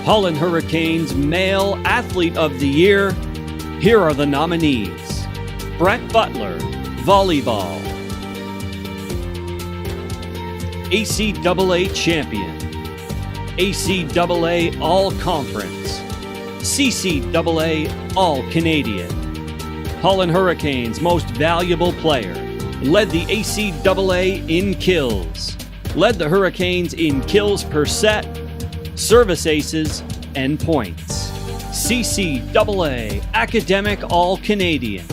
Holland Hurricanes Male Athlete of the Year. Here are the nominees: Brett Butler, volleyball. ACAA champion, ACAA All-Conference, CCAA All-Canadian. Holland Hurricanes Most Valuable Player, led the ACAA in kills, led the Hurricanes in kills per set, service aces, and points. CCAA Academic All-Canadian.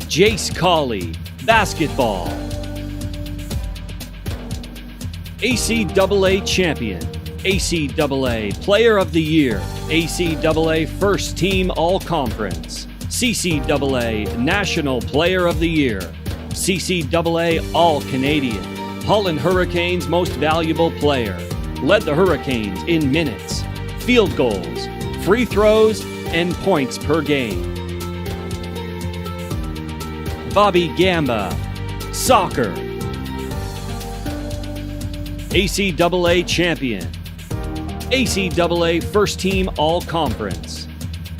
Jace Kali, basketball. ACAA champion, ACAA Player of the Year, ACAA First Team All-Conference, CCAA National Player of the Year, CCAA All-Canadian. Holland Hurricanes Most Valuable Player, led the Hurricanes in minutes, field goals, free throws, and points per game. Bobby Gamba, soccer. ACAA champion, ACAA First Team All-Conference,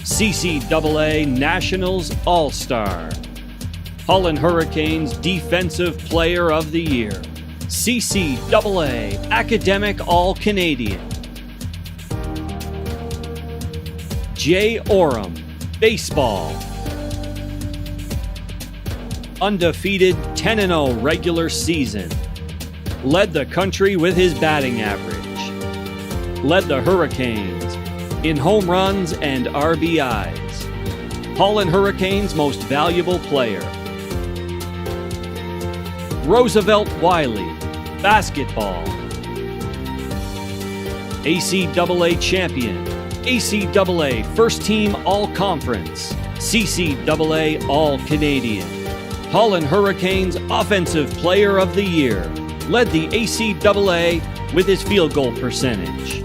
CCAA Nationals All-Star. Holland Hurricanes Defensive Player of the Year, CCAA Academic All-Canadian. J. Orem, baseball. Undefeated 10-0 regular season. Led the country with his batting average. Led the Hurricanes in home runs and RBIs. Holland Hurricanes Most Valuable Player. Roosevelt Wiley, basketball. ACAA champion, ACAA First Team All-Conference, CCAA All-Canadian. Holland Hurricanes Offensive Player of the Year, led the ACAA with his field goal percentage.